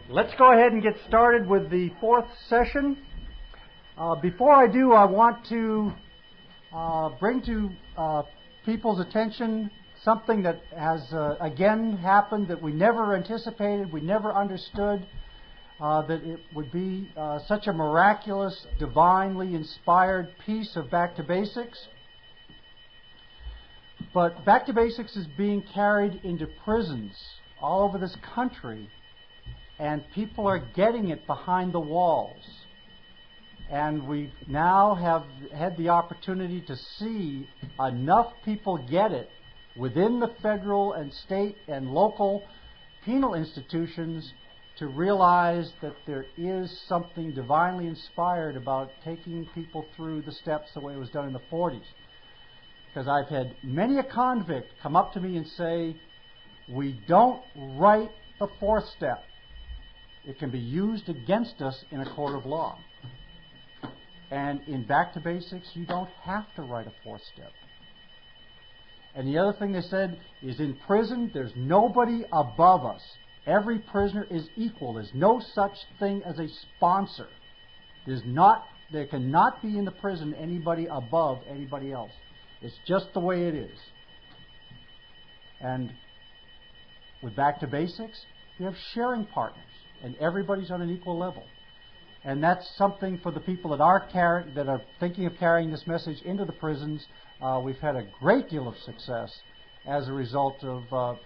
Let's go ahead and get started with the fourth session. Before I do, I want to bring to people's attention something that has again happened that we never anticipated, we never understood, that it would be such a miraculous, divinely inspired piece of Back to Basics. But Back to Basics is being carried into prisons all over this country, and people are getting it behind the walls. And we now have had the opportunity to see enough people get it within the federal and state and local penal institutions to realize that there is something divinely inspired about taking people through the steps the way it was done in the 40s. Because I've had many a convict come up to me and say, we don't write the fourth step. It can be used against us in a court of law. And in Back to Basics, you don't have to write a fourth step. And the other thing they said is in prison, there's nobody above us. Every prisoner is equal. There's no such thing as a sponsor. There cannot be in the prison anybody above anybody else. It's just the way it is. And with Back to Basics, you have sharing partners, and everybody's on an equal level. And that's something for the people that are thinking of carrying this message into the prisons. We've had a great deal of success as a result of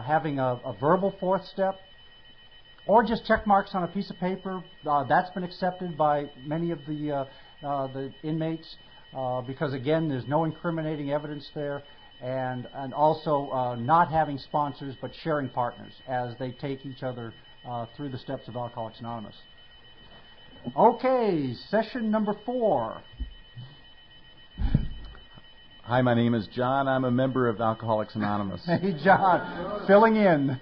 having a verbal fourth step, or just check marks on a piece of paper. That's been accepted by many of the inmates because, again, there's no incriminating evidence there, and also not having sponsors but sharing partners as they take each other through the steps of Alcoholics Anonymous. Okay, session number 4. Hi, my name is John. I'm a member of Alcoholics Anonymous. Hey, John, filling in.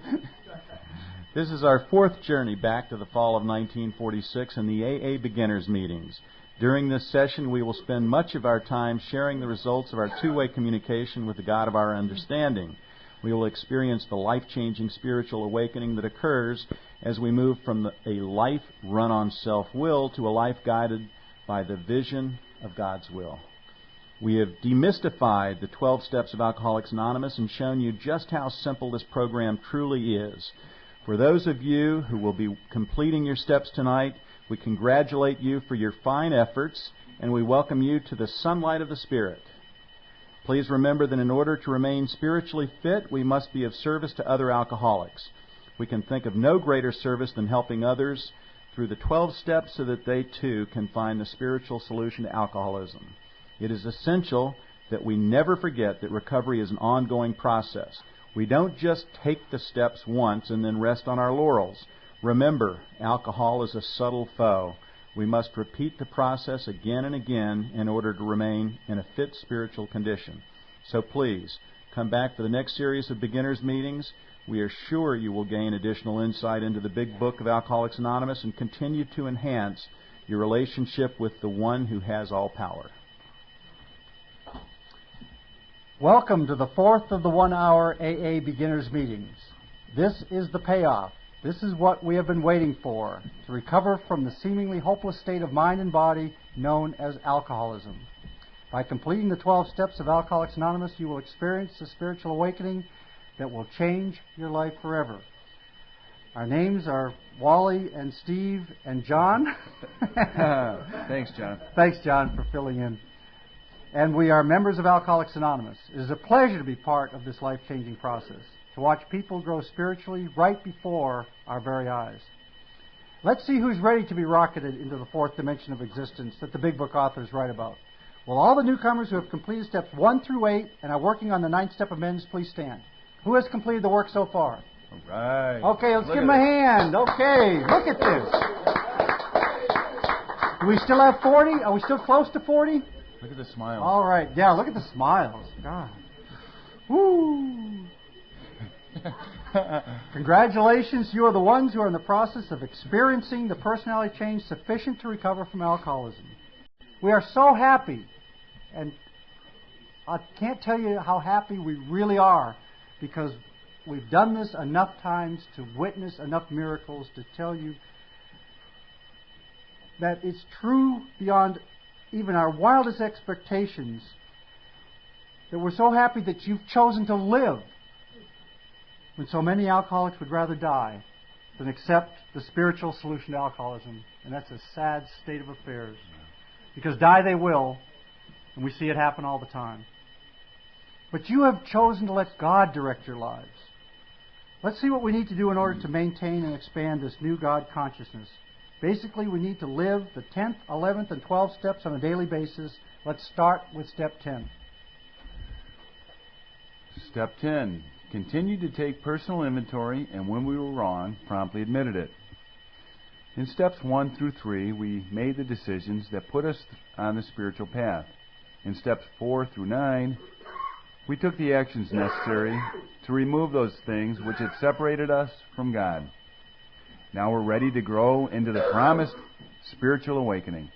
This is our 4th journey back to the fall of 1946 and the AA beginners meetings. During this session, we will spend much of our time sharing the results of our two-way communication with the God of our understanding. We will experience the life-changing spiritual awakening that occurs as we move from a life run on self-will to a life guided by the vision of God's will. We have demystified the 12 steps of Alcoholics Anonymous and shown you just how simple this program truly is. For those of you who will be completing your steps tonight, we congratulate you for your fine efforts, and we welcome you to the sunlight of the Spirit. Please remember that in order to remain spiritually fit, we must be of service to other alcoholics. We can think of no greater service than helping others through the 12 steps so that they too can find the spiritual solution to alcoholism. It is essential that we never forget that recovery is an ongoing process. We don't just take the steps once and then rest on our laurels. Remember, alcohol is a subtle foe. We must repeat the process again and again in order to remain in a fit spiritual condition. So please, come back for the next series of beginners meetings. We are sure you will gain additional insight into the big book of Alcoholics Anonymous and continue to enhance your relationship with the one who has all power. Welcome to the 4th of the 1-hour AA beginners meetings. This is the payoff. This is what we have been waiting for, to recover from the seemingly hopeless state of mind and body known as alcoholism. By completing the 12 steps of Alcoholics Anonymous, you will experience the spiritual awakening that will change your life forever. Our names are Wally and Steve and John. Thanks, John. Thanks, John, for filling in. And we are members of Alcoholics Anonymous. It is a pleasure to be part of this life-changing process, to watch people grow spiritually right before our very eyes. Let's see who's ready to be rocketed into the 4th dimension of existence that the Big Book authors write about. Will all the newcomers who have completed steps 1 through 8 and are working on the 9th step amends please stand? Who has completed the work so far? All right. Okay, let's give them a hand. Okay, look at this. Do we still have 40? Are we still close to 40? Look at the smiles. All right, yeah, look at the smiles. God. Woo! Congratulations, you are the ones who are in the process of experiencing the personality change sufficient to recover from alcoholism. We are so happy, and I can't tell you how happy we really are, because we've done this enough times to witness enough miracles to tell you that it's true beyond even our wildest expectations that we're so happy that you've chosen to live when so many alcoholics would rather die than accept the spiritual solution to alcoholism. And that's a sad state of affairs. Because die they will, and we see it happen all the time. But you have chosen to let God direct your lives. Let's see what we need to do in order to maintain and expand this new God consciousness. Basically, we need to live the 10th, 11th, and 12th steps on a daily basis. Let's start with step 10. Step 10. Continue to take personal inventory, and when we were wrong, promptly admitted it. In steps 1 through 3, we made the decisions that put us on the spiritual path. In steps 4 through 9, we took the actions necessary to remove those things which had separated us from God. Now we're ready to grow into the promised spiritual awakening.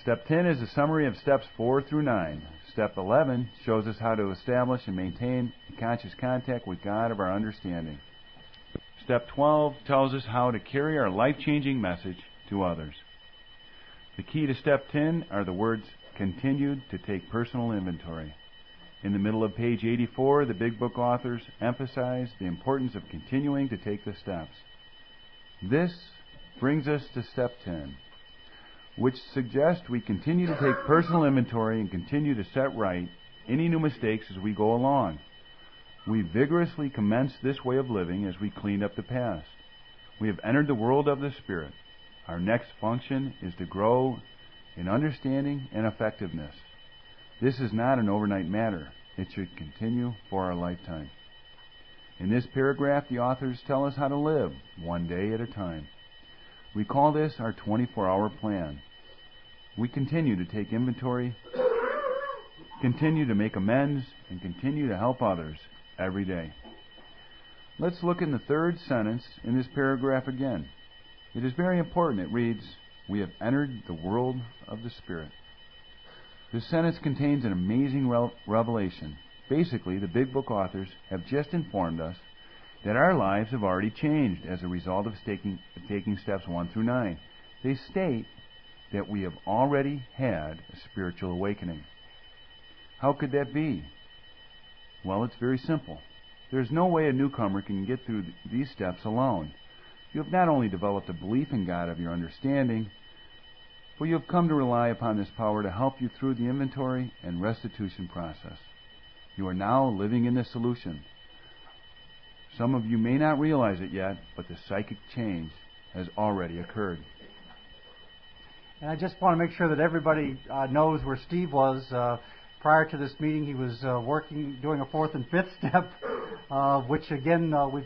Step 10 is a summary of steps 4 through 9. Step 11 shows us how to establish and maintain conscious contact with God of our understanding. Step 12 tells us how to carry our life-changing message to others. The key to step 10 are the words, continued to take personal inventory. In the middle of page 84, the Big Book authors emphasize the importance of continuing to take the steps. This brings us to step 10, which suggests we continue to take personal inventory and continue to set right any new mistakes as we go along. We vigorously commenced this way of living as we cleaned up the past. We have entered the world of the Spirit. Our next function is to grow in understanding and effectiveness. This is not an overnight matter. It should continue for our lifetime. In this paragraph, the authors tell us how to live, one day at a time. We call this our 24-hour plan. We continue to take inventory, continue to make amends, and continue to help others every day. Let's look in the third sentence in this paragraph again. It is very important. It reads, we have entered the world of the Spirit. This sentence contains an amazing revelation. Basically, the Big Book authors have just informed us that our lives have already changed as a result of taking steps 1 through 9. They state that we have already had a spiritual awakening. How could that be? Well, it's very simple. There's no way a newcomer can get through these steps alone. You have not only developed a belief in God of your understanding, but you have come to rely upon this power to help you through the inventory and restitution process. You are now living in the solution. Some of you may not realize it yet, but the psychic change has already occurred. And I just want to make sure that everybody knows where Steve was. Prior to this meeting, he was doing a 4th and 5th step, which again, we've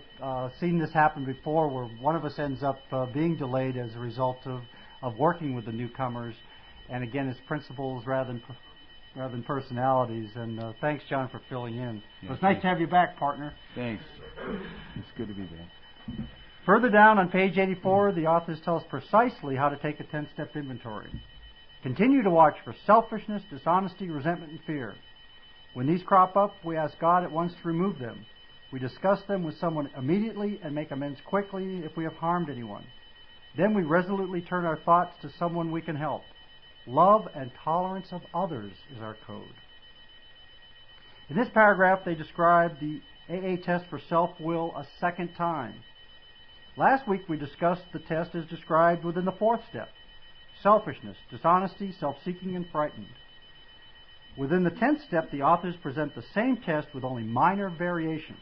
seen this happen before, where one of us ends up being delayed as a result of working with the newcomers. And again, it's principles rather than personalities. And thanks, John, for filling in. Yeah, it was nice to have you back, partner. Thanks. It's good to be back. Further down on page 84, the authors tell us precisely how to take a 10-step inventory. Continue to watch for selfishness, dishonesty, resentment, and fear. When these crop up, we ask God at once to remove them. We discuss them with someone immediately and make amends quickly if we have harmed anyone. Then we resolutely turn our thoughts to someone we can help. Love and tolerance of others is our code. In this paragraph, they describe the AA test for self-will a second time. Last week, we discussed the test as described within the 4th step. Selfishness, dishonesty, self-seeking, and frightened. Within the 10th step, the authors present the same test with only minor variations.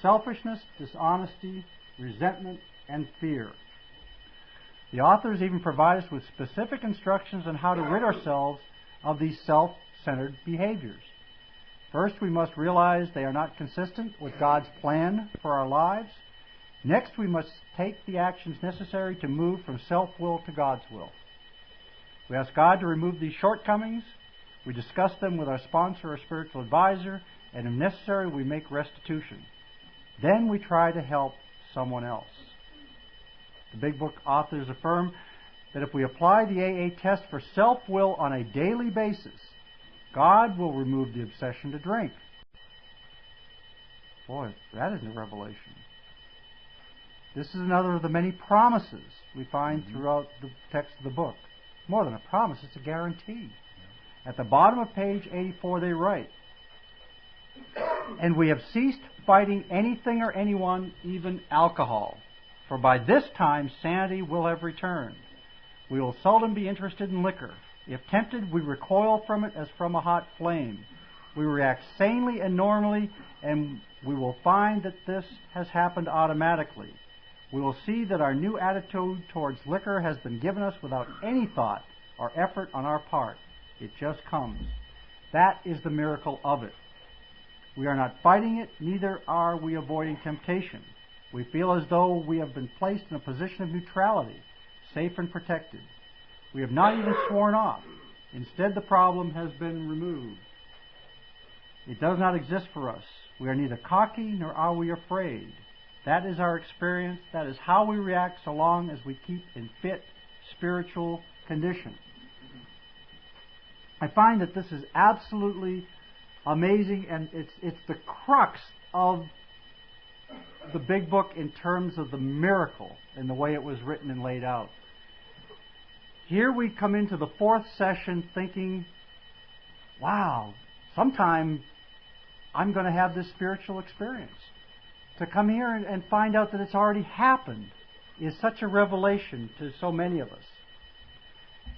Selfishness, dishonesty, resentment, and fear. The authors even provide us with specific instructions on how to rid ourselves of these self-centered behaviors. First, we must realize they are not consistent with God's plan for our lives. Next, we must take the actions necessary to move from self-will to God's will. We ask God to remove these shortcomings. We discuss them with our sponsor or spiritual advisor, and if necessary, we make restitution. Then we try to help someone else. The Big Book authors affirm that if we apply the AA test for self-will on a daily basis, God will remove the obsession to drink. Boy, that isn't a revelation. This is another of the many promises we find throughout the text of the book. More than a promise, it's a guarantee. At the bottom of page 84 they write, "And we have ceased fighting anything or anyone, even alcohol. For by this time sanity will have returned. We will seldom be interested in liquor. If tempted, we recoil from it as from a hot flame. We react sanely and normally, and we will find that this has happened automatically. We will see that our new attitude towards liquor has been given us without any thought or effort on our part. It just comes. That is the miracle of it. We are not fighting it, neither are we avoiding temptation. We feel as though we have been placed in a position of neutrality, safe and protected. We have not even sworn off. Instead, the problem has been removed. It does not exist for us. We are neither cocky nor are we afraid. That is our experience. That is how we react so long as we keep in fit spiritual condition." I find that this is absolutely amazing, and it's the crux of the big book in terms of the miracle and the way it was written and laid out. Here we come into the fourth session thinking, wow, sometime I'm going to have this spiritual experience. To come here and find out that it's already happened is such a revelation to so many of us.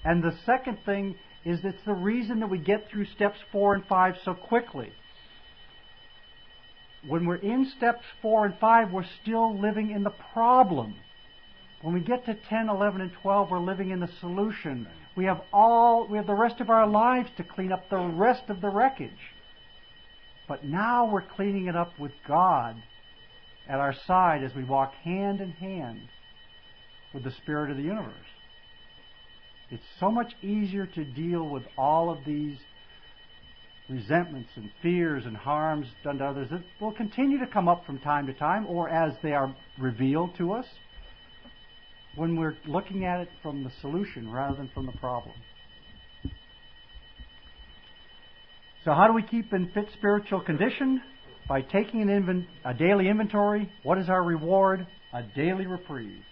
And the second thing is it's the reason that we get through steps 4 and 5 so quickly. When we're in steps 4 and 5, we're still living in the problem. When we get to 10, 11, and 12, we're living in the solution. We have the rest of our lives to clean up the rest of the wreckage. But now we're cleaning it up with God at our side as we walk hand in hand with the Spirit of the universe. It's so much easier to deal with all of these resentments and fears and harms done to others that will continue to come up from time to time, or as they are revealed to us, when we're looking at it from the solution rather than from the problem. So how do we keep in fit spiritual condition? By taking a daily inventory. What is our reward? A daily reprieve.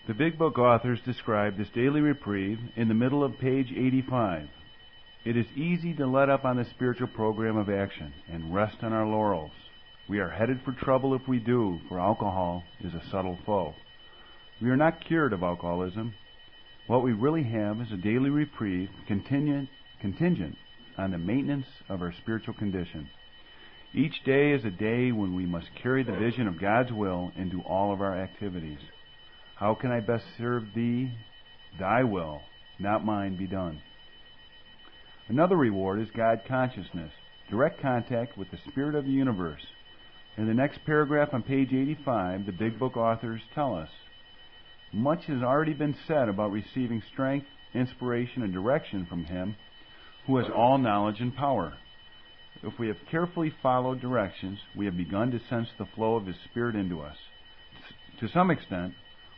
The Big Book authors describe this daily reprieve in the middle of page 85. It is easy to let up on the spiritual program of action and rest on our laurels. We are headed for trouble if we do, for alcohol is a subtle foe. We are not cured of alcoholism. What we really have is a daily reprieve contingent on the maintenance of our spiritual condition. Each day is a day when we must carry the vision of God's will into all of our activities. How can I best serve Thee? Thy will, not mine, be done. Another reward is God consciousness, direct contact with the Spirit of the universe. In the next paragraph on page 85, the Big Book authors tell us, much has already been said about receiving strength, inspiration, and direction from Him who has all knowledge and power. If we have carefully followed directions, we have begun to sense the flow of His Spirit into us. To some extent,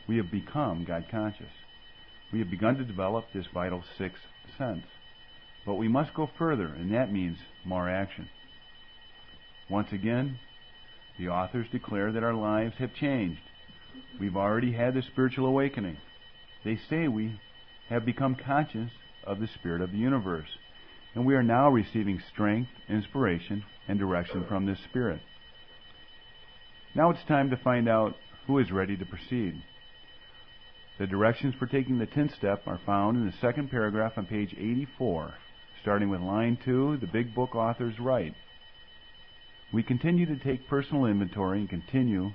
we have become God conscious. We have begun to develop this vital sixth sense. But we must go further, and that means more action. Once again, the authors declare that our lives have changed. We've already had the spiritual awakening. They say we have become conscious of the Spirit of the universe, and we are now receiving strength, inspiration, and direction from this Spirit. Now it's time to find out who is ready to proceed. The directions for taking the 10th step are found in the second paragraph on page 84. Starting with line 2, the Big Book authors write, we continue to take personal inventory and continue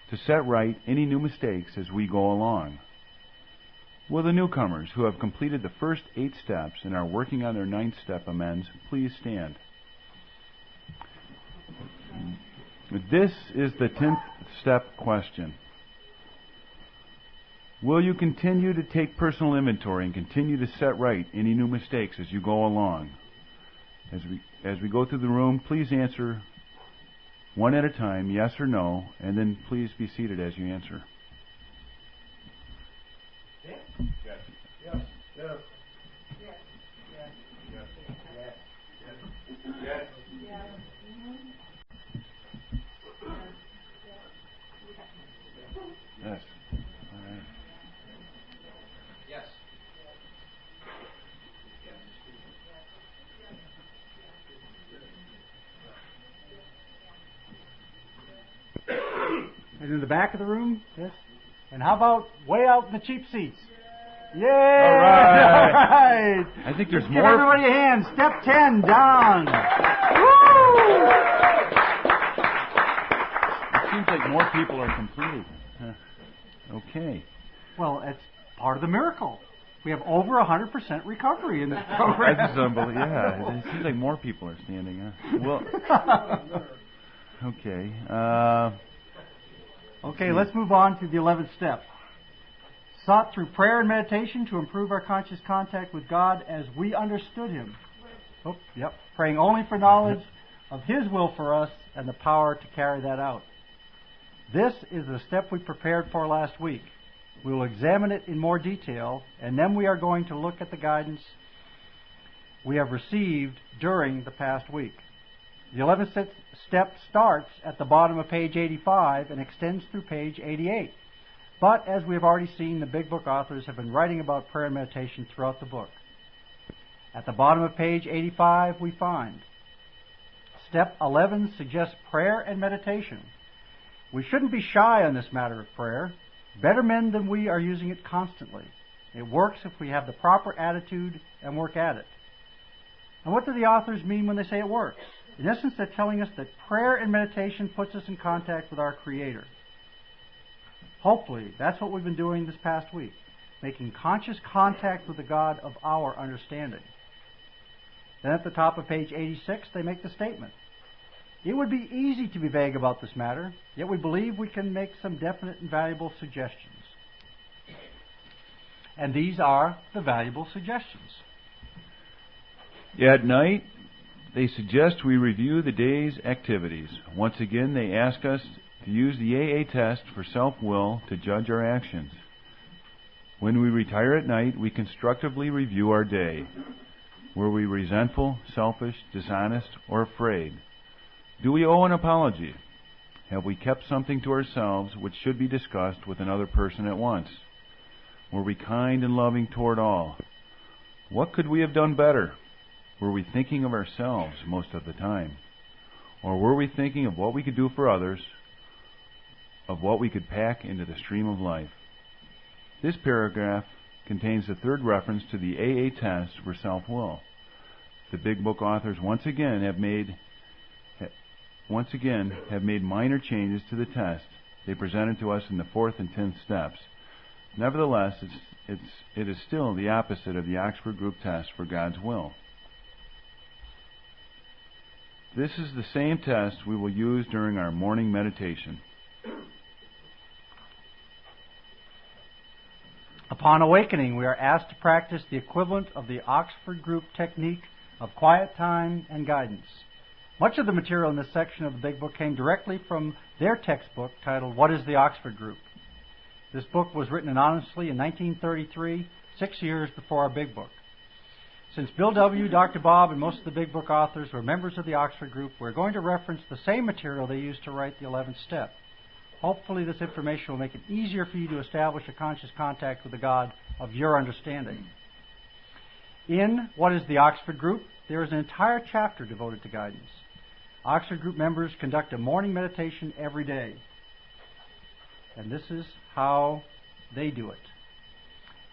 to set right any new mistakes as we go along. Will the newcomers who have completed the first 8 steps and are working on their 9th step amends please stand? This is the 10th step question. Will you continue to take personal inventory and continue to set right any new mistakes as you go along? As we go through the room, please answer one at a time, yes or no, and then please be seated as you answer. Yes. Yes. Yes. Yes. Yes. Yes. Yes. Yes. And in the back of the room? Yes. And how about way out in the cheap seats? Yay! All right. All right. I think there's Give more. everybody a hand. Step 10, down. Woo! It seems like more people are completed. Okay. Well, it's part of the miracle. We have over 100% recovery in this program. That's unbelievable. Yeah, it seems like more people are standing. Well, okay. Okay, let's move on to the 11th step. Sought through prayer and meditation to improve our conscious contact with God as we understood Him. Oh, yep. Praying only for knowledge of His will for us and the power to carry that out. This is the step we prepared for last week. We will examine it in more detail, and then we are going to look at the guidance we have received during the past week. The 11th step starts at the bottom of page 85 and extends through page 88. But as we have already seen, the Big Book authors have been writing about prayer and meditation throughout the book. At the bottom of page 85, we find Step 11 suggests prayer and meditation. We shouldn't be shy on this matter of prayer. Better men than we are using it constantly. It works if we have the proper attitude and work at it. And what do the authors mean when they say it works? In essence, they're telling us that prayer and meditation puts us in contact with our Creator. Hopefully, that's what we've been doing this past week, making conscious contact with the God of our understanding. Then at the top of page 86, they make the statement. It would be easy to be vague about this matter, yet we believe we can make some definite and valuable suggestions. And these are the valuable suggestions. At night, they suggest we review the day's activities. Once again, they ask us to use the AA test for self-will to judge our actions. When we retire at night, we constructively review our day. Were we resentful, selfish, dishonest, or afraid? Do we owe an apology? Have we kept something to ourselves which should be discussed with another person at once? Were we kind and loving toward all? What could we have done better? Were we thinking of ourselves most of the time? Or were we thinking of what we could do for others, of what we could pack into the stream of life? This paragraph contains the third reference to the AA test for self-will. The Big Book authors once again have made minor changes to the test they presented to us in the 4th and 10th steps. Nevertheless, it is still the opposite of the Oxford Group test for God's will. This is the same test we will use during our morning meditation. Upon awakening, we are asked to practice the equivalent of the Oxford Group technique of quiet time and guidance. Much of the material in this section of the Big Book came directly from their textbook titled, What is the Oxford Group? This book was written anonymously in 1933, 6 years before our Big Book. Since Bill W., Dr. Bob, and most of the Big Book authors were members of the Oxford Group, we're going to reference the same material they used to write the 11th step. Hopefully this information will make it easier for you to establish a conscious contact with the God of your understanding. In What is the Oxford Group? There is an entire chapter devoted to guidance. Oxford Group members conduct a morning meditation every day. And this is how they do it.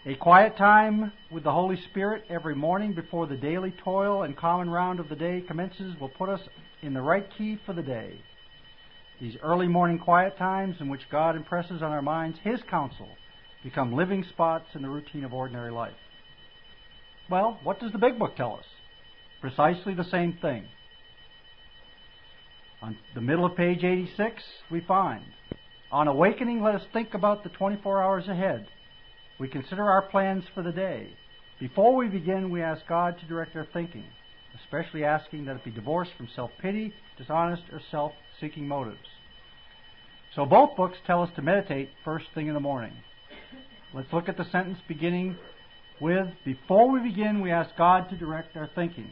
A quiet time with the Holy Spirit every morning before the daily toil and common round of the day commences will put us in the right key for the day. These early morning quiet times in which God impresses on our minds His counsel become living spots in the routine of ordinary life. Well, what does the Big Book tell us? Precisely the same thing. On the middle of page 86, we find, on awakening, let us think about the 24 hours ahead. We consider our plans for the day. Before we begin, we ask God to direct our thinking, especially asking that it be divorced from self-pity, dishonest, or self-seeking motives. So both books tell us to meditate first thing in the morning. Let's look at the sentence beginning with, before we begin, we ask God to direct our thinking.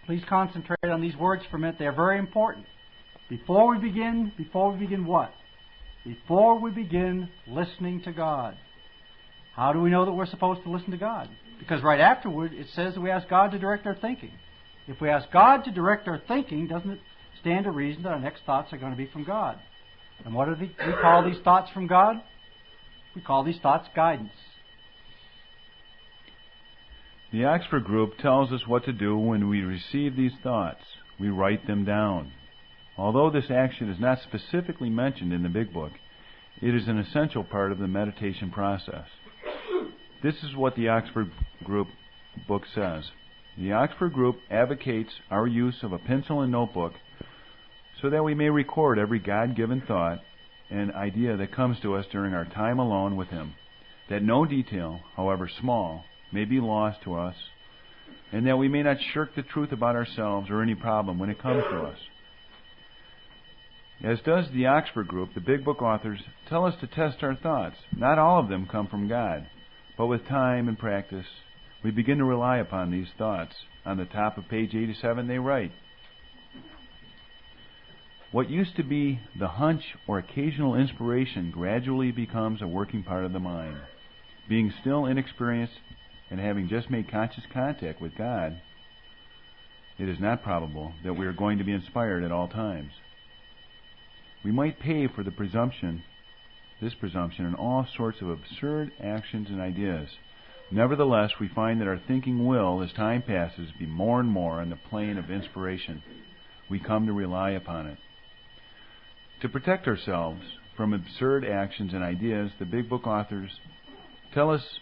Please concentrate on these words for a minute. They are very important. Before we begin what? Before we begin listening to God. How do we know that we're supposed to listen to God? Because right afterward, it says that we ask God to direct our thinking. If we ask God to direct our thinking, doesn't it stand to reason that our next thoughts are going to be from God? And what do we call these thoughts from God? We call these thoughts guidance. The Oxford group tells us what to do when we receive these thoughts. We write them down. Although this action is not specifically mentioned in the Big Book, it is an essential part of the meditation process. This is what the Oxford group book says. The Oxford group advocates our use of a pencil and notebook so that we may record every God-given thought and idea that comes to us during our time alone with Him, that no detail, however small, may be lost to us, and that we may not shirk the truth about ourselves or any problem when it comes to us. As does the Oxford group, the Big Book authors tell us to test our thoughts. Not all of them come from God, but with time and practice, we begin to rely upon these thoughts. On the top of page 87, they write, "What used to be the hunch or occasional inspiration gradually becomes a working part of the mind. Being still inexperienced and having just made conscious contact with God, it is not probable that we are going to be inspired at all times. We might pay for this presumption in all sorts of absurd actions and ideas. Nevertheless, we find that our thinking will, as time passes, be more and more on the plane of inspiration. We come to rely upon it. To protect ourselves from absurd actions and ideas, the Big Book authors tell us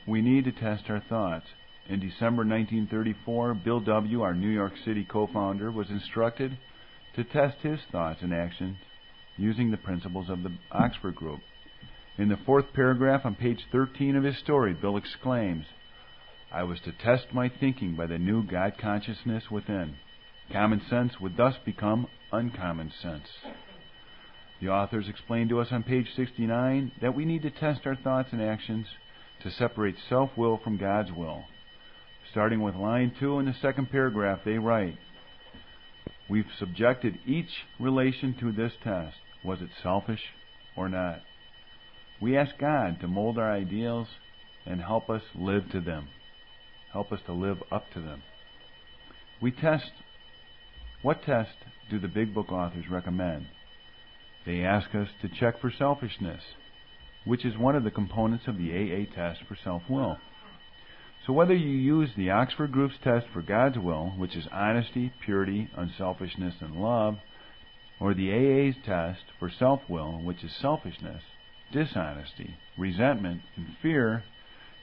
we need to test our thoughts. In December 1934, Bill W., our New York City co-founder, was instructed to test his thoughts and actions using the principles of the Oxford group. In the fourth paragraph on page 13 of his story, Bill exclaims, "I was to test my thinking by the new God consciousness within. Common sense would thus become uncommon sense." The authors explain to us on page 69 that we need to test our thoughts and actions to separate self-will from God's will. Starting with line 2 in the second paragraph, they write, "We've subjected each relation to this test. Was it selfish or not? We ask God to mold our ideals and help us live to them. Help us to live up to them." What test do the Big Book authors recommend? They ask us to check for selfishness, which is one of the components of the AA test for self-will. So whether you use the Oxford group's test for God's will, which is honesty, purity, unselfishness, and love, or the AA's test for self-will, which is selfishness, dishonesty, resentment, and fear,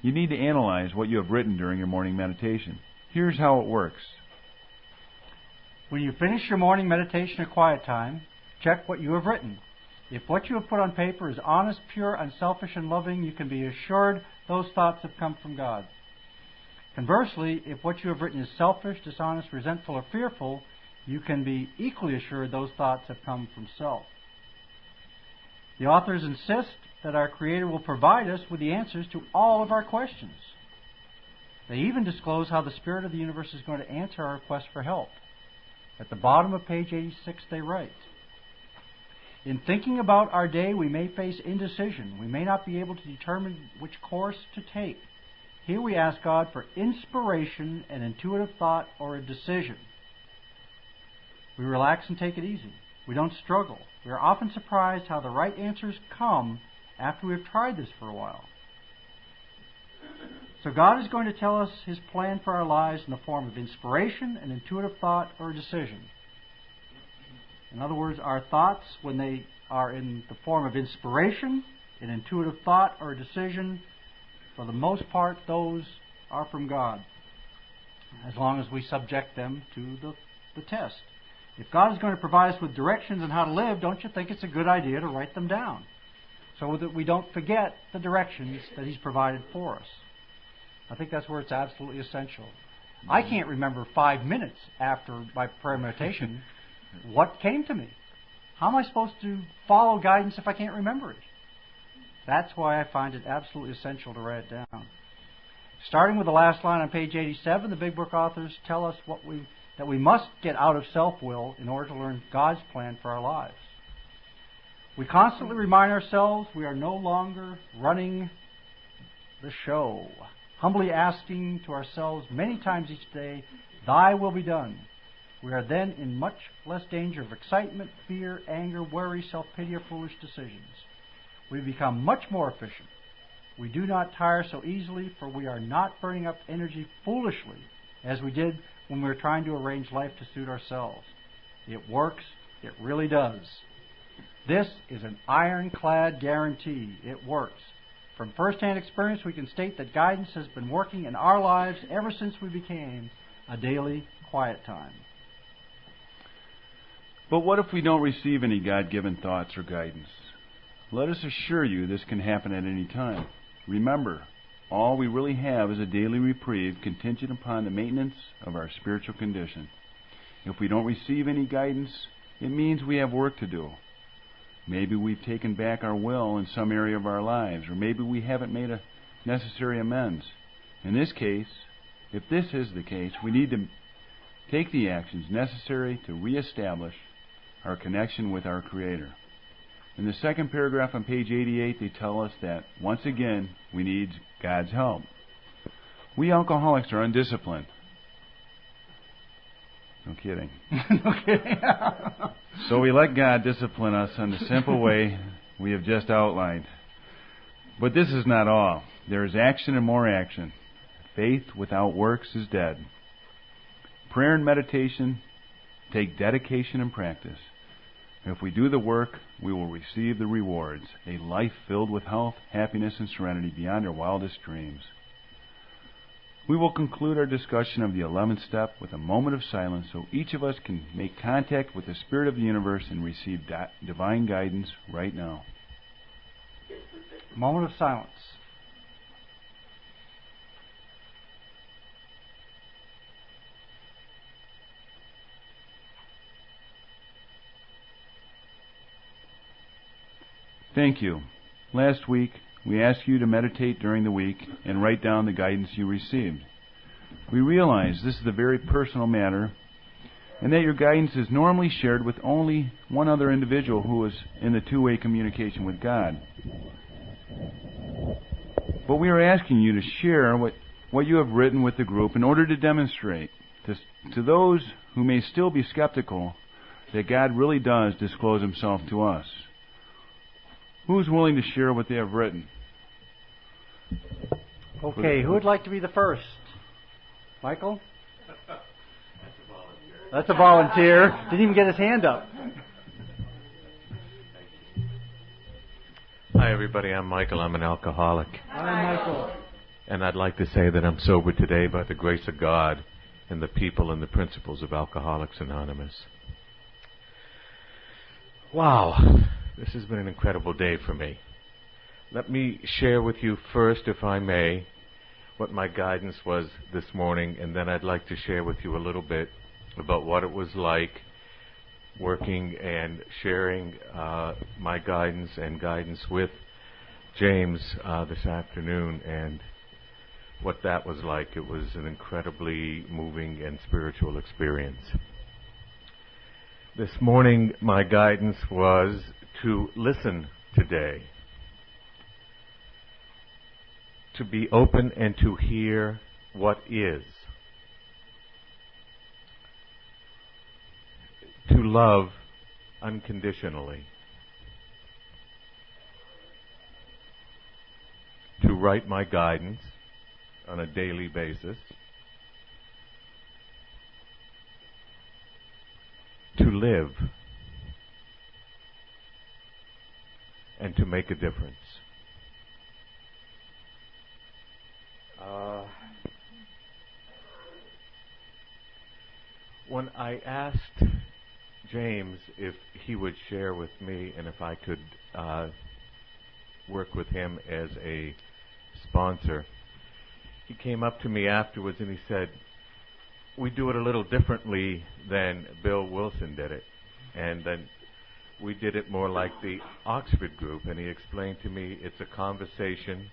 you need to analyze what you have written during your morning meditation. Here's how it works. When you finish your morning meditation or quiet time, check what you have written. If what you have put on paper is honest, pure, unselfish, and loving, you can be assured those thoughts have come from God. Conversely, if what you have written is selfish, dishonest, resentful, or fearful, you can be equally assured those thoughts have come from self. The authors insist that our Creator will provide us with the answers to all of our questions. They even disclose how the Spirit of the universe is going to answer our request for help. At the bottom of page 86, they write, "In thinking about our day, we may face indecision. We may not be able to determine which course to take. Here we ask God for inspiration, an intuitive thought, or a decision. We relax and take it easy. We don't struggle. We are often surprised how the right answers come after we have tried this for a while." So God is going to tell us His plan for our lives in the form of inspiration, an intuitive thought, or a decision. In other words, our thoughts, when they are in the form of inspiration, an intuitive thought, or a decision, for the most part, those are from God, as long as we subject them to the test. If God is going to provide us with directions on how to live, don't you think it's a good idea to write them down so that we don't forget the directions that He's provided for us? I think that's where it's absolutely essential. I can't remember 5 minutes after my prayer meditation what came to me. How am I supposed to follow guidance if I can't remember it? That's why I find it absolutely essential to write it down. Starting with the last line on page 87, the Big Book authors tell us that we must get out of self-will in order to learn God's plan for our lives. We constantly remind ourselves we are no longer running the show, humbly asking to ourselves many times each day, "Thy will be done." We are then in much less danger of excitement, fear, anger, worry, self-pity, or foolish decisions. We become much more efficient. We do not tire so easily, for we are not burning up energy foolishly as we did when we were trying to arrange life to suit ourselves. It works. It really does. This is an ironclad guarantee. It works. From first-hand experience, we can state that guidance has been working in our lives ever since we became a daily quiet time. But what if we don't receive any God-given thoughts or guidance? Let us assure you this can happen at any time. Remember, all we really have is a daily reprieve contingent upon the maintenance of our spiritual condition. If we don't receive any guidance, it means we have work to do. Maybe we've taken back our will in some area of our lives, or maybe we haven't made a necessary amends. In this case, if this is the case, we need to take the actions necessary to reestablish our connection with our Creator. In the second paragraph on page 88, they tell us that, once again, we need God's help. We alcoholics are undisciplined. No kidding. No kidding. So we let God discipline us in the simple way we have just outlined. But this is not all. There is action and more action. Faith without works is dead. Prayer and meditation take dedication and practice. If we do the work, we will receive the rewards, a life filled with health, happiness, and serenity beyond our wildest dreams. We will conclude our discussion of the 11th step with a moment of silence so each of us can make contact with the Spirit of the universe and receive divine guidance right now. Moment of silence. Thank you. Last week, we asked you to meditate during the week and write down the guidance you received. We realize this is a very personal matter and that your guidance is normally shared with only one other individual who is in the two-way communication with God. But we are asking you to share what you have written with the group in order to demonstrate to those who may still be skeptical that God really does disclose Himself to us. Who's willing to share what they have written? Okay, who would like to be the first? Michael? That's a volunteer. Didn't even get his hand up. Hi, everybody. I'm Michael. I'm an alcoholic. Hi, Michael. And I'd like to say that I'm sober today by the grace of God and the people and the principles of Alcoholics Anonymous. Wow. This has been an incredible day for me. Let me share with you first, if I may, what my guidance was this morning, and then I'd like to share with you a little bit about what it was like working and sharing my guidance and guidance with James this afternoon, and what that was like. It was an incredibly moving and spiritual experience. This morning, my guidance was to listen today, to be open and to hear what is, to love unconditionally, to write my guidance on a daily basis, to live, and to make a difference. When I asked James if he would share with me and if I could work with him as a sponsor, he came up to me afterwards and he said, "We do it a little differently than Bill Wilson did it." And then we did it more like the Oxford group, and he explained to me it's a conversation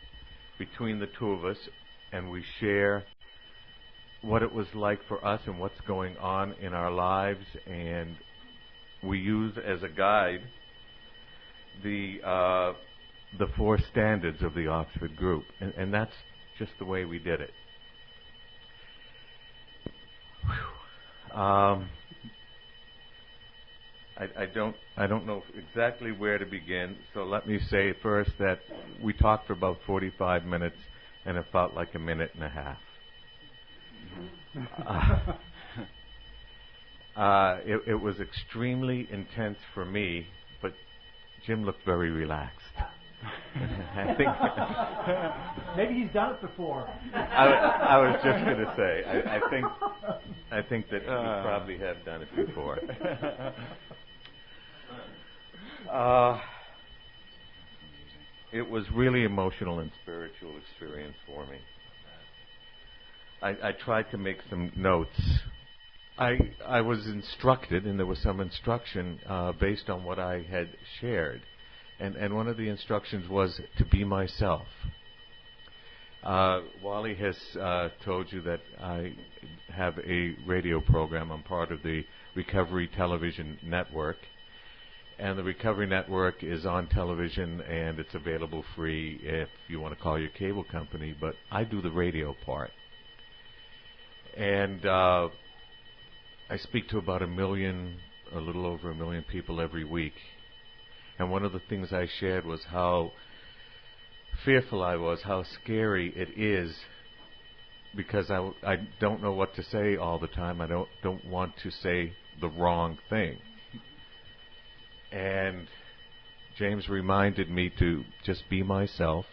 between the two of us, and we share what it was like for us and what's going on in our lives, and we use as a guide the 4 standards of the Oxford group, and that's just the way we did it. I don't know exactly where to begin. So let me say first that we talked for about 45 minutes, and it felt like a minute and a half. It was extremely intense for me, but Jim looked very relaxed. I think maybe he's done it before. I was just going to say, I think that you probably have done it before. It was really emotional and spiritual experience for me. I tried to make some notes. I was instructed, and there was some instruction based on what I had shared. And one of the instructions was to be myself. Wally has told you that I have a radio program. I'm part of the Recovery Television Network. And the Recovery Network is on television, and it's available free if you want to call your cable company. But I do the radio part. And I speak to about a little over a million people every week. And one of the things I shared was how fearful I was, how scary it is, because I don't know what to say all the time. I don't want to say the wrong thing. And James reminded me to just be myself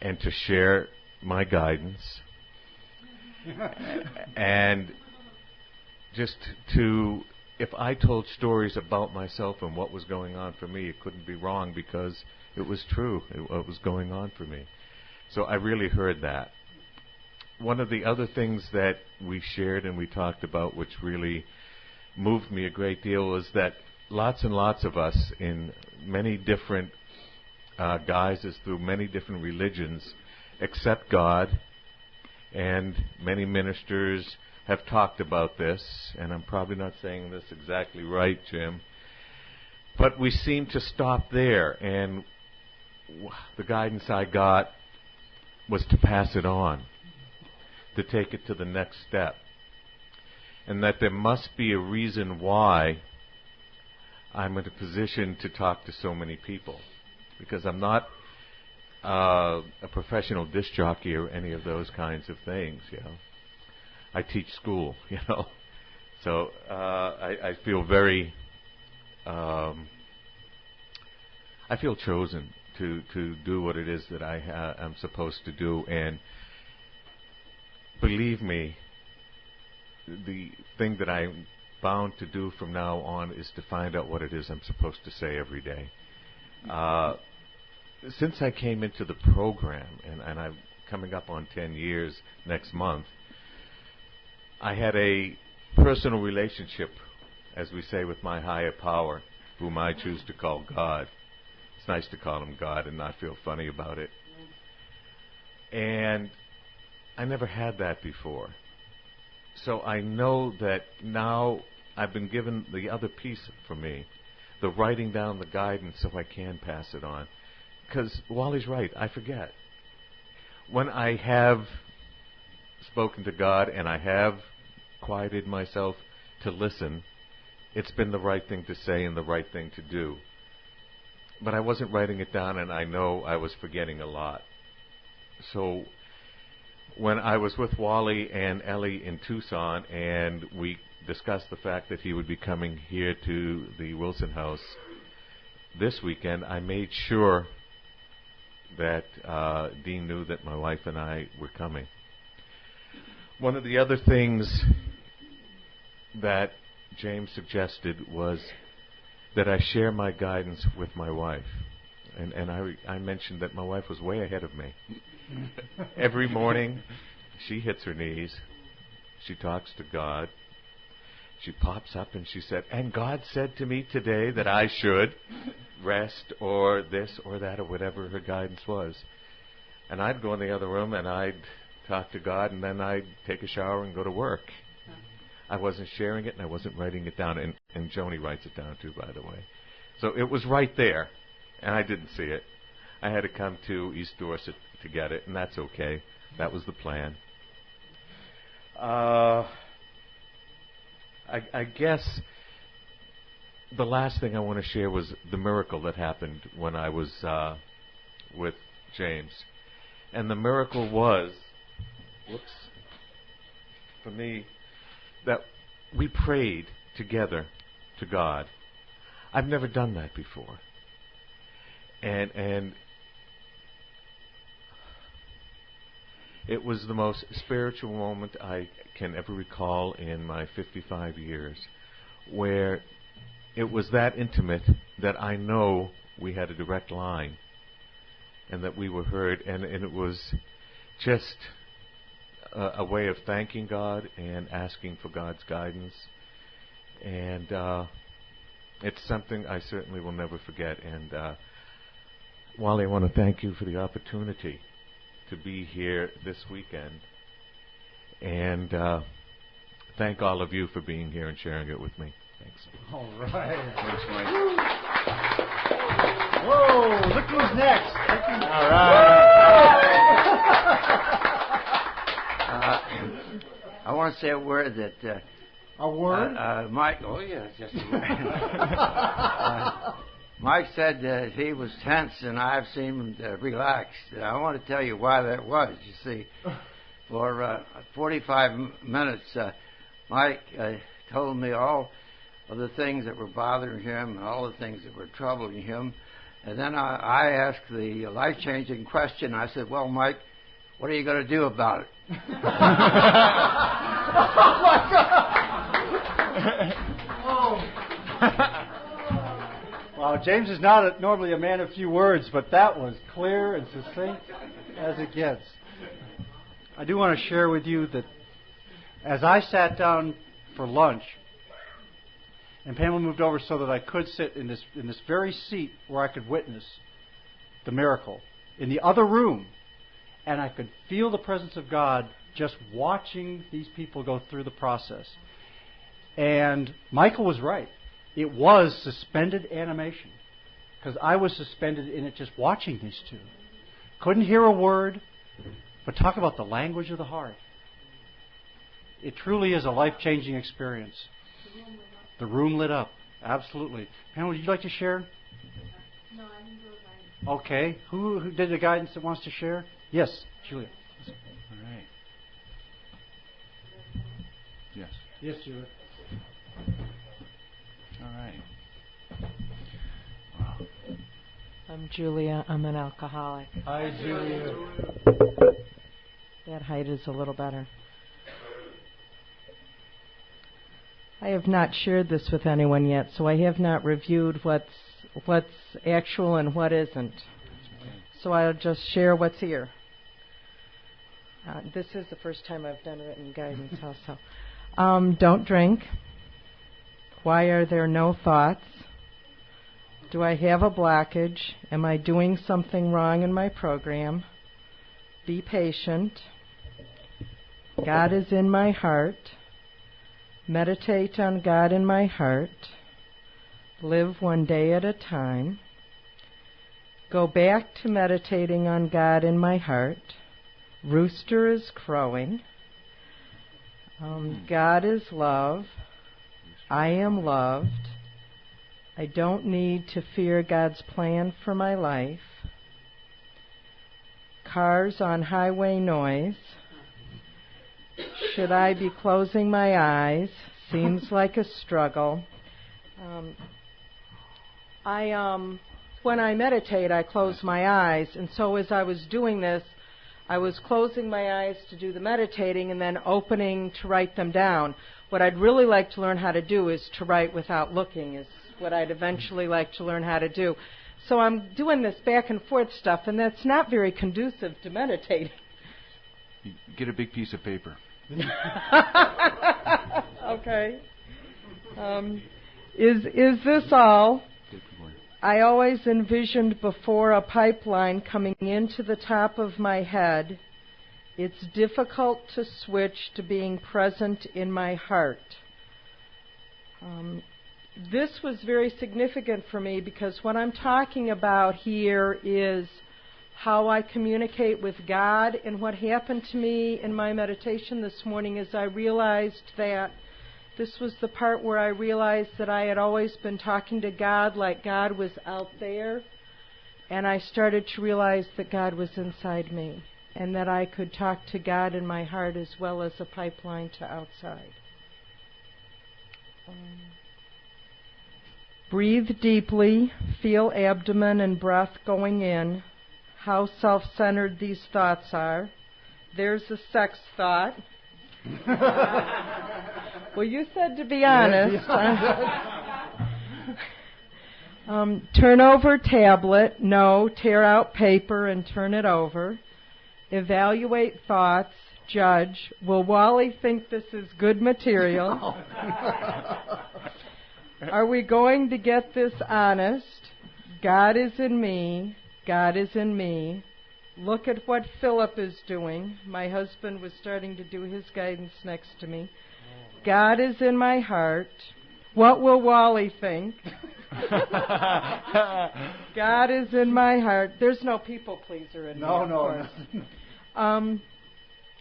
and to share my guidance and just to, if I told stories about myself and what was going on for me, it couldn't be wrong because it was true. It was going on for me. So I really heard that. One of the other things that we shared and we talked about, which really moved me a great deal, was that lots and lots of us in many different guises through many different religions accept God, and many ministers have talked about this, and I'm probably not saying this exactly right, Jim, but we seem to stop there, and the guidance I got was to pass it on, to take it to the next step, and that there must be a reason why I'm in a position to talk to so many people, because I'm not a professional disc jockey or any of those kinds of things, you know. I teach school, you know, so I feel very, I feel chosen to do what it is that I am supposed to do, and believe me, the thing that I'm bound to do from now on is to find out what it is I'm supposed to say every day. Since I came into the program, and I'm coming up on 10 years next month, I had a personal relationship, as we say, with my higher power, whom I choose to call God. It's nice to call him God and not feel funny about it. And I never had that before. So I know that now I've been given the other piece for me, the writing down the guidance so I can pass it on. Because Wally's right, I forget. When I have spoken to God and I have quieted myself to listen, it's been the right thing to say and the right thing to do. But I wasn't writing it down, and I know I was forgetting a lot. So when I was with Wally and Ellie in Tucson, and we discussed the fact that he would be coming here to the Wilson House this weekend, I made sure that Dean knew that my wife and I were coming. One of the other things that James suggested was that I share my guidance with my wife. And I mentioned that my wife was way ahead of me. Every morning, she hits her knees. She talks to God. She pops up and she said, and God said to me today that I should rest or this or that or whatever her guidance was. And I'd go in the other room and I'd talk to God, and then I'd take a shower and go to work. I wasn't sharing it and I wasn't writing it down. And Joni writes it down too, by the way. So it was right there, and I didn't see it. I had to come to East Dorset to get it, and that's okay. That was the plan. I guess the last thing I want to share was the miracle that happened when I was with James. And the miracle was, for me, that we prayed together to God. I've never done that before. And it was the most spiritual moment I can ever recall in my 55 years, where it was that intimate that I know we had a direct line and that we were heard, and it was just a way of thanking God and asking for God's guidance. And it's something I certainly will never forget. And Wally, I want to thank you for the opportunity to be here this weekend. And thank all of you for being here and sharing it with me. Thanks. All right. Thanks, Mike. Whoa, look who's next. All right. I want to say a word that... a word? Mike... Oh, yeah, just a word. Mike said that he was tense, and I've seen him relaxed. I want to tell you why that was. You see, for 45 minutes, Mike told me all of the things that were bothering him and all the things that were troubling him. And then I asked the life-changing question. I said, well, Mike, what are you going to do about it? Oh, my God! Oh. Well, James is not normally a man of few words, but that was clear and succinct as it gets. I do want to share with you that as I sat down for lunch, and Pamela moved over so that I could sit in this very seat where I could witness the miracle, in the other room, and I could feel the presence of God just watching these people go through the process. And Michael was right. It was suspended animation, because I was suspended in it just watching these two. Couldn't hear a word, but talk about the language of the heart. It truly is a life-changing experience. The room lit up. Absolutely. Pamela, would you like to share? No, I didn't do a guidance. Okay. Who did the guidance that wants to share? Yes, Julia. All right. Yes. Yes, Julia. All right. Wow. I'm Julia. I'm an alcoholic. Hi, Julia. That height is a little better. I have not shared this with anyone yet, so I have not reviewed what's actual and what isn't. So I'll just share what's here. This is the first time I've done written guidance also. Don't drink. Why are there no thoughts? Do I have a blockage? Am I doing something wrong in my program? Be patient. God is in my heart. Meditate on God in my heart. Live one day at a time. Go back to meditating on God in my heart. Rooster is crowing. God is love. I am loved. I don't need to fear God's plan for my life. Cars on highway noise. Should I be closing my eyes? Seems like a struggle. When I meditate, I close my eyes, and so as I was doing this, I was closing my eyes to do the meditating and then opening to write them down. What I'd really like to learn how to do is to write without looking, is what I'd eventually like to learn how to do. So I'm doing this back and forth stuff, and that's not very conducive to meditating. You get a big piece of paper. Okay. Is this all? I always envisioned before a pipeline coming into the top of my head. It's difficult to switch to being present in my heart. This was very significant for me because what I'm talking about here is how I communicate with God. And what happened to me in my meditation this morning is I realized that This was the part where I realized that I had always been talking to God like God was out there, and I started to realize that God was inside me, and that I could talk to God in my heart as well as a pipeline to outside. Breathe deeply, feel abdomen and breath going in. How self-centered these thoughts are. There's a sex thought. Well, you said to be honest. Turn over tablet. No, tear out paper and turn it over. Evaluate thoughts. Judge. Will Wally think this is good material? Are we going to get this honest? God is in me. God is in me. Look at what Philip is doing. My husband was starting to do his guidance next to me. God is in my heart. What will Wally think? God is in my heart. There's no people pleaser in me. No.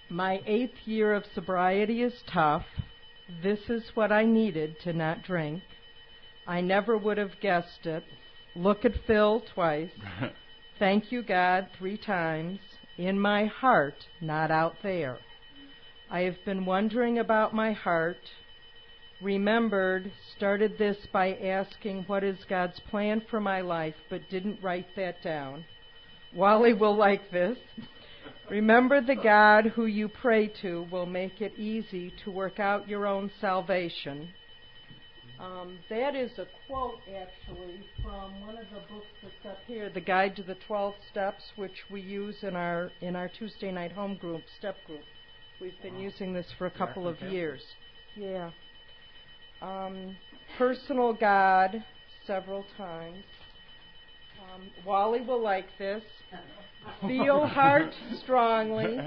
My 8th year of sobriety is tough. This is what I needed to not drink. I never would have guessed it. Look at Phil twice. Thank you, God, 3 times. In my heart, not out there. I have been wondering about my heart. Remembered, started this by asking what is God's plan for my life, but didn't write that down. Wally will like this. Remember, the God who you pray to will make it easy to work out your own salvation. That is a quote, actually, from one of the books that's up here, The Guide to the 12 Steps, which we use in our Tuesday night home group, step group. We've been using this for a couple of years. Yeah. Personal God, several times. Wally will like this. Feel heart strongly.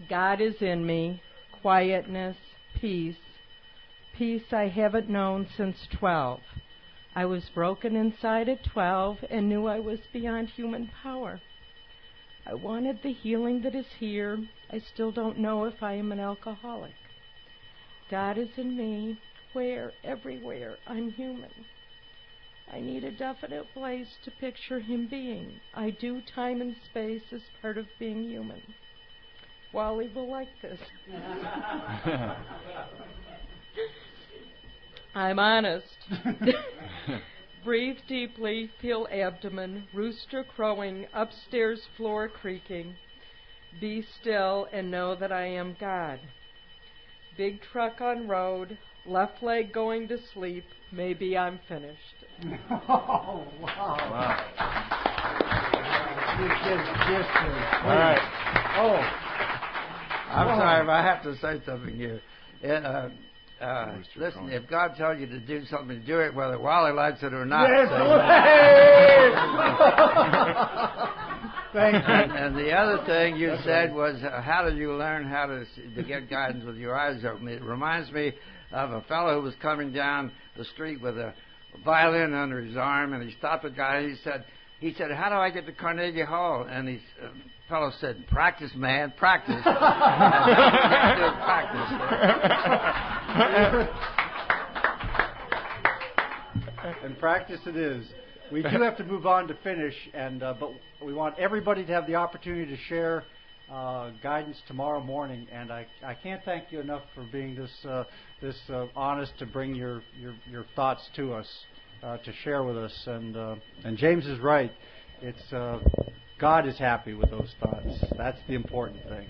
God is in me. Quietness, peace. Peace I haven't known since 12. I was broken inside at 12 and knew I was beyond human power. I wanted the healing that is here. I still don't know if I am an alcoholic. God is in me. Where? Everywhere. I'm human. I need a definite place to picture Him being. I do time and space as part of being human. Wally will like this. I'm honest. Breathe deeply, feel abdomen, rooster crowing, upstairs floor creaking. Be still and know that I am God. Big truck on road, left leg going to sleep, maybe I'm finished. Oh, wow. You kids gifted. All right. Oh. I'm sorry, but I have to say something here. Listen, if God tells you to do something, do it whether Wally likes it or not. Yes. Thank you. And the other thing you said was, how did you learn how to get guidance with your eyes open? It reminds me of a fellow who was coming down the street with a violin under his arm, and he stopped a guy. He said, how do I get to Carnegie Hall? And the fellow said, practice, man, practice. Practice. And practice it is. We do have to move on to finish, but we want everybody to have the opportunity to share guidance tomorrow morning. And I can't thank you enough for being this honest to bring your thoughts to us, to share with us. And James is right. It's God is happy with those thoughts. That's the important thing.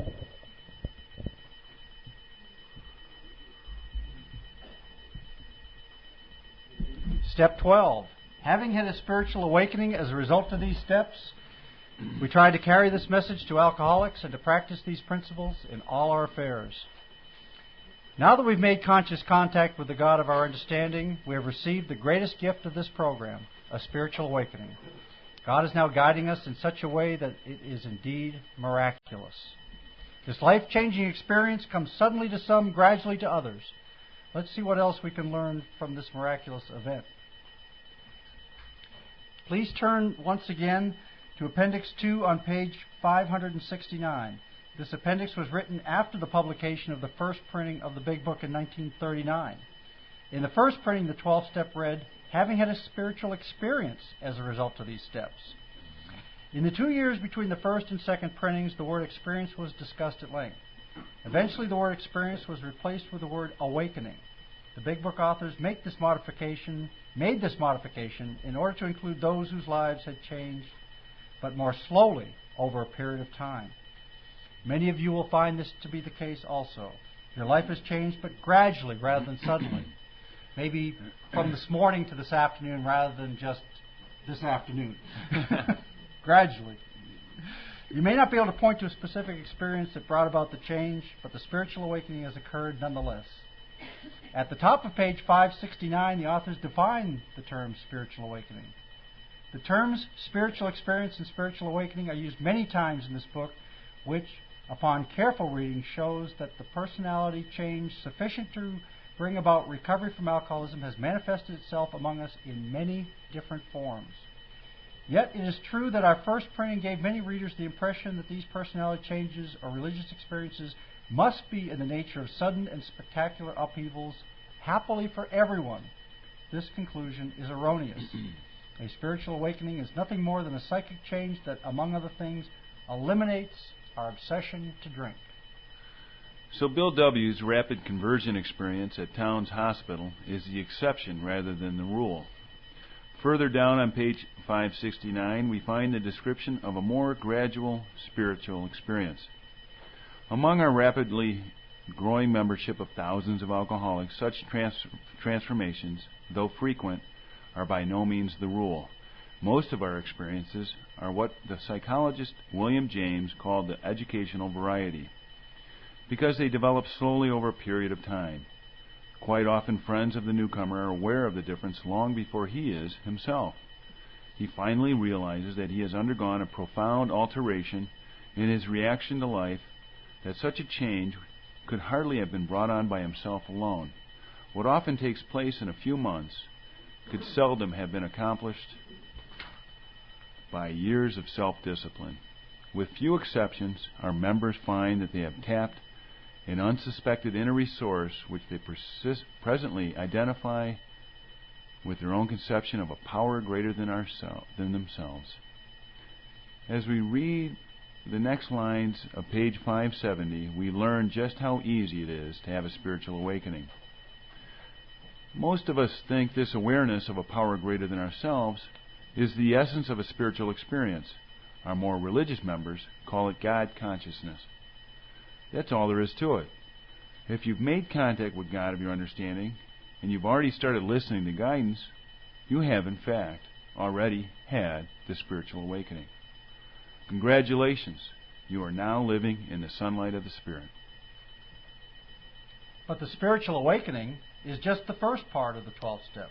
Step 12. Having had a spiritual awakening as a result of these steps, we try to carry this message to alcoholics and to practice these principles in all our affairs. Now that we've made conscious contact with the God of our understanding, we have received the greatest gift of this program, a spiritual awakening. God is now guiding us in such a way that it is indeed miraculous. This life-changing experience comes suddenly to some, gradually to others. Let's see what else we can learn from this miraculous event. Please turn once again to Appendix 2 on page 569. This appendix was written after the publication of the first printing of the Big Book in 1939. In the first printing, the 12th step read, "Having had a spiritual experience as a result of these steps." In the 2 years between the first and second printings, the word experience was discussed at length. Eventually, the word experience was replaced with the word awakening. The Big Book authors made this modification in order to include those whose lives had changed, but more slowly over a period of time. Many of you will find this to be the case also. Your life has changed, but gradually rather than suddenly. Maybe from this morning to this afternoon rather than just this afternoon. Gradually. You may not be able to point to a specific experience that brought about the change, but the spiritual awakening has occurred nonetheless. At the top of page 569, the authors define the term spiritual awakening. The terms spiritual experience and spiritual awakening are used many times in this book, which, upon careful reading, shows that the personality change sufficient to bring about recovery from alcoholism has manifested itself among us in many different forms. Yet it is true that our first printing gave many readers the impression that these personality changes or religious experiences must be in the nature of sudden and spectacular upheavals, happily for everyone. This conclusion is erroneous. A spiritual awakening is nothing more than a psychic change that, among other things, eliminates our obsession to drink. So Bill W.'s rapid conversion experience at Towns Hospital is the exception rather than the rule. Further down on page 569, we find the description of a more gradual spiritual experience. Among our rapidly growing membership of thousands of alcoholics, such transformations, though frequent, are by no means the rule. Most of our experiences are what the psychologist William James called the educational variety, because they develop slowly over a period of time. Quite often, friends of the newcomer are aware of the difference long before he is himself. He finally realizes that he has undergone a profound alteration in his reaction to life, that such a change could hardly have been brought on by himself alone. What often takes place in a few months could seldom have been accomplished by years of self-discipline. With few exceptions, our members find that they have tapped an unsuspected inner resource which they presently identify with their own conception of a power greater than themselves. As we read the next lines of page 570, we learn just how easy it is to have a spiritual awakening. Most of us think this awareness of a power greater than ourselves is the essence of a spiritual experience. Our more religious members call it God consciousness. That's all there is to it. If you've made contact with God of your understanding, and you've already started listening to guidance, you have, in fact, already had the spiritual awakening. Congratulations, you are now living in the sunlight of the Spirit. But the spiritual awakening is just the first part of the 12th step.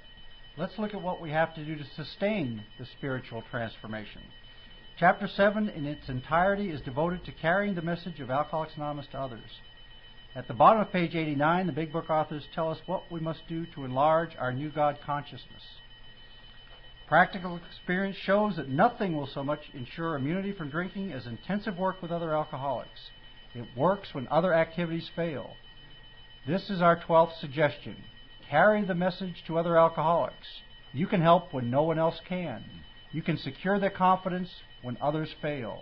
Let's look at what we have to do to sustain the spiritual transformation. Chapter 7 in its entirety is devoted to carrying the message of Alcoholics Anonymous to others. At the bottom of page 89, the Big Book authors tell us what we must do to enlarge our new God consciousness. Practical experience shows that nothing will so much ensure immunity from drinking as intensive work with other alcoholics. It works when other activities fail. This is our 12th suggestion. Carry the message to other alcoholics. You can help when no one else can. You can secure their confidence when others fail.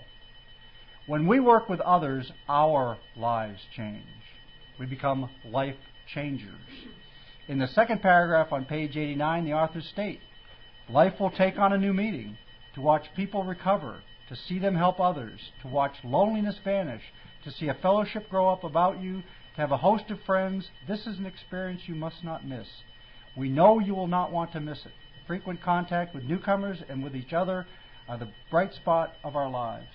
When we work with others, our lives change. We become life changers. In the second paragraph on page 89, the authors state, life will take on a new meaning. To watch people recover, to see them help others, to watch loneliness vanish, to see a fellowship grow up about you, to have a host of friends, this is an experience you must not miss. We know you will not want to miss it. Frequent contact with newcomers and with each other are the bright spot of our lives.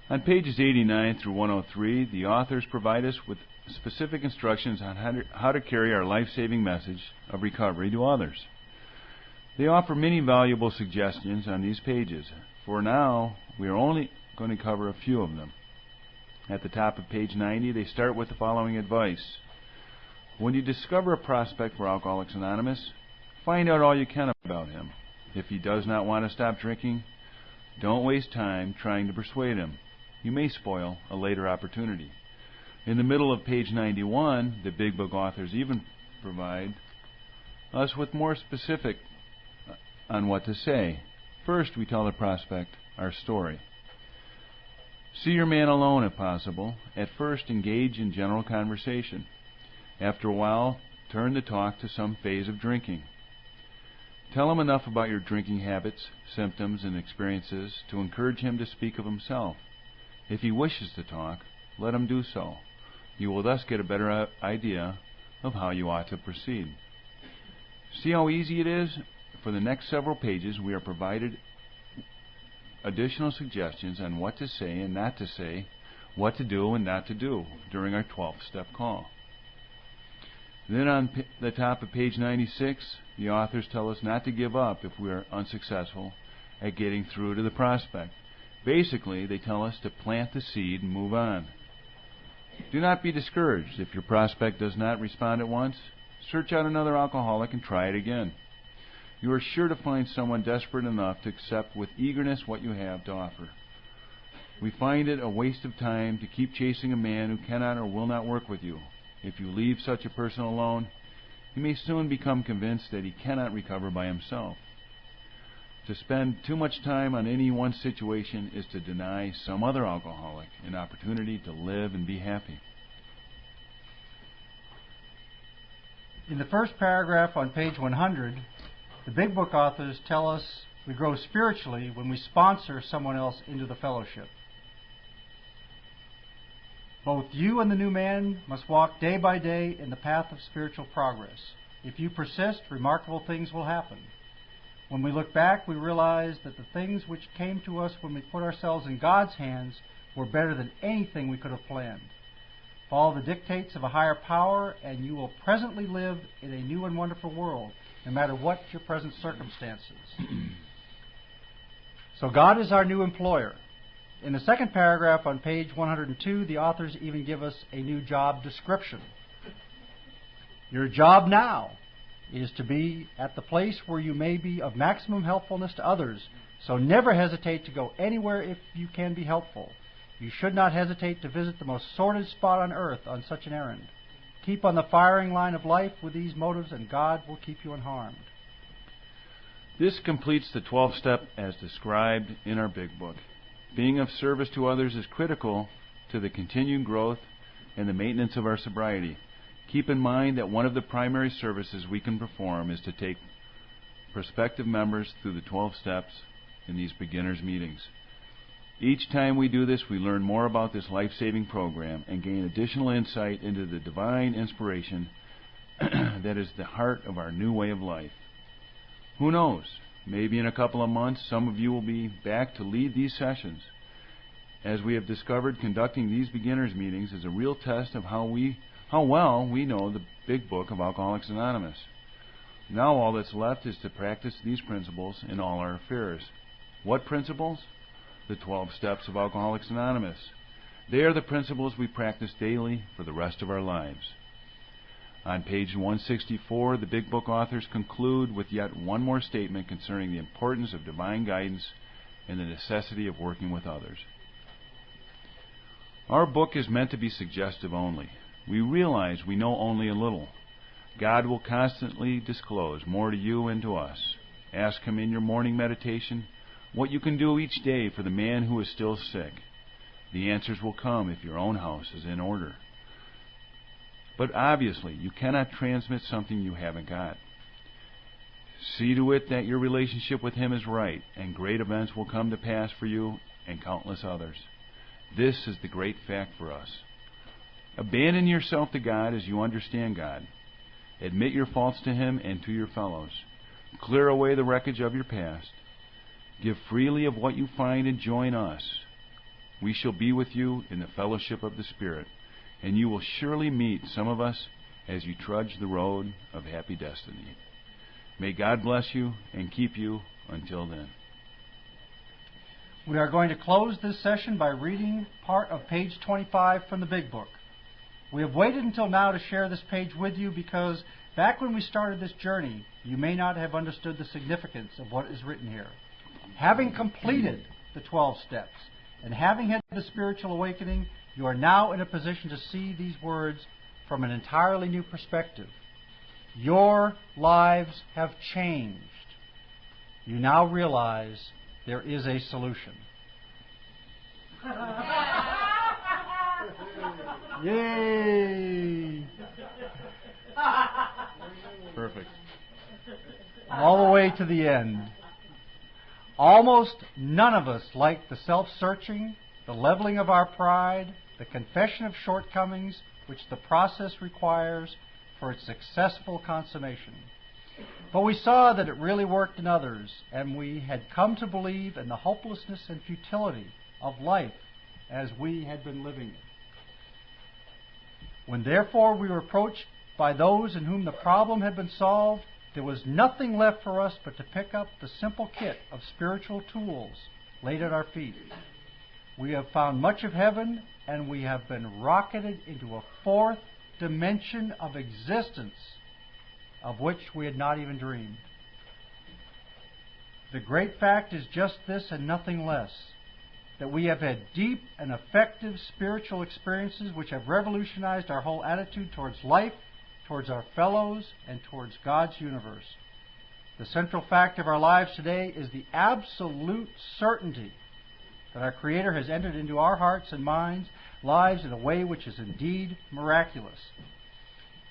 On pages 89 through 103, the authors provide us with specific instructions on how to carry our life-saving message of recovery to others. They offer many valuable suggestions on these pages. For now, we are only going to cover a few of them. At the top of page 90, they start with the following advice. When you discover a prospect for Alcoholics Anonymous, find out all you can about him. If he does not want to stop drinking, don't waste time trying to persuade him. you may spoil a later opportunity. In the middle of page 91, the Big Book authors even provide us with more specific on what to say. First, we tell the prospect our story. See your man alone if possible. At first, engage in general conversation. After a while, turn the talk to some phase of drinking. Tell him enough about your drinking habits, symptoms, and experiences to encourage him to speak of himself. If he wishes to talk, let him do so. You will thus get a better idea of how you ought to proceed. See how easy it is? For the next several pages, we are provided additional suggestions on what to say and not to say, what to do and not to do during our 12-step call. Then on the top of page 96, the authors tell us not to give up if we are unsuccessful at getting through to the prospect. Basically, they tell us to plant the seed and move on. Do not be discouraged if your prospect does not respond at once. Search out another alcoholic and try it again. You are sure to find someone desperate enough to accept with eagerness what you have to offer. We find it a waste of time to keep chasing a man who cannot or will not work with you. If you leave such a person alone, he may soon become convinced that he cannot recover by himself. To spend too much time on any one situation is to deny some other alcoholic an opportunity to live and be happy. In the first paragraph on page 100, the Big Book authors tell us we grow spiritually when we sponsor someone else into the fellowship. Both you and the new man must walk day by day in the path of spiritual progress. If you persist, remarkable things will happen. When we look back, we realize that the things which came to us when we put ourselves in God's hands were better than anything we could have planned. Follow the dictates of a higher power, and you will presently live in a new and wonderful world, no matter what your present circumstances. So God is our new employer. In the second paragraph on page 102, the authors even give us a new job description. Your job now is to be at the place where you may be of maximum helpfulness to others, so never hesitate to go anywhere if you can be helpful. You should not hesitate to visit the most sordid spot on earth on such an errand. Keep on the firing line of life with these motives, and God will keep you unharmed. This completes the 12th step as described in our Big Book. Being of service to others is critical to the continued growth and the maintenance of our sobriety. Keep in mind that one of the primary services we can perform is to take prospective members through the 12 steps in these beginners' meetings. Each time we do this, we learn more about this life-saving program and gain additional insight into the divine inspiration that is the heart of our new way of life. Who knows? Maybe in a couple of months, some of you will be back to lead these sessions. As we have discovered, conducting these beginners' meetings is a real test of how well we know the Big Book of Alcoholics Anonymous. Now all that's left is to practice these principles in all our affairs. What principles? The 12 steps of Alcoholics Anonymous. They are the principles we practice daily for the rest of our lives. On page 164, the Big Book authors conclude with yet one more statement concerning the importance of divine guidance and the necessity of working with others. Our book is meant to be suggestive only. We realize we know only a little. God will constantly disclose more to you and to us. Ask Him in your morning meditation what you can do each day for the man who is still sick. The answers will come if your own house is in order. But obviously, you cannot transmit something you haven't got. See to it that your relationship with Him is right, and great events will come to pass for you and countless others. This is the great fact for us. Abandon yourself to God as you understand God. Admit your faults to Him and to your fellows. Clear away the wreckage of your past. Give freely of what you find and join us. We shall be with you in the fellowship of the Spirit, and you will surely meet some of us as you trudge the road of happy destiny. May God bless you and keep you until then. We are going to close this session by reading part of page 25 from the Big Book. We have waited until now to share this page with you because back when we started this journey, you may not have understood the significance of what is written here. Having completed the 12 steps And having had the spiritual awakening, you are now in a position to see these words from an entirely new perspective. Your lives have changed. You now realize there is a solution. Yay! Perfect. All the way to the end. Almost none of us like the self-searching, the leveling of our pride, the confession of shortcomings which the process requires for its successful consummation. But we saw that it really worked in others, and we had come to believe in the hopelessness and futility of life as we had been living it. When therefore we were approached by those in whom the problem had been solved, there was nothing left for us but to pick up the simple kit of spiritual tools laid at our feet. We have found much of heaven, and we have been rocketed into a fourth dimension of existence of which we had not even dreamed. The great fact is just this and nothing less, that we have had deep and effective spiritual experiences which have revolutionized our whole attitude towards life, towards our fellows, and towards God's universe. The central fact of our lives today is the absolute certainty that our Creator has entered into our hearts and minds, lives in a way which is indeed miraculous.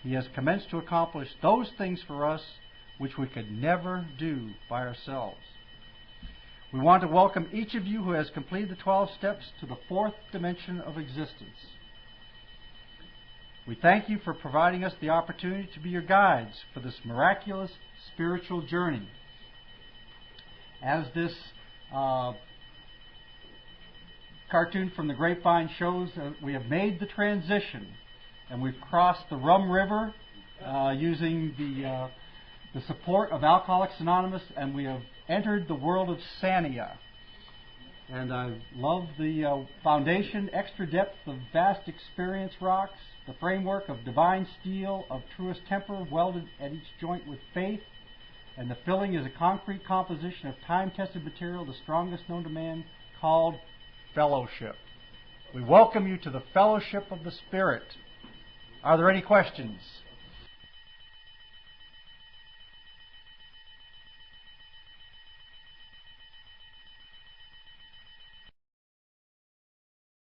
He has commenced to accomplish those things for us which we could never do by ourselves. We want to welcome each of you who has completed the 12 steps to the fourth dimension of existence. We thank you for providing us the opportunity to be your guides for this miraculous spiritual journey. As this cartoon from the Grapevine shows, we have made the transition, and we've crossed the Rum River using the support of Alcoholics Anonymous, and we have entered the world of Sania. And I love the foundation, extra depth of vast experience rocks, the framework of divine steel, of truest temper, welded at each joint with faith, and the filling is a concrete composition of time-tested material, the strongest known to man, called fellowship. We welcome you to the fellowship of the Spirit. Are there any questions?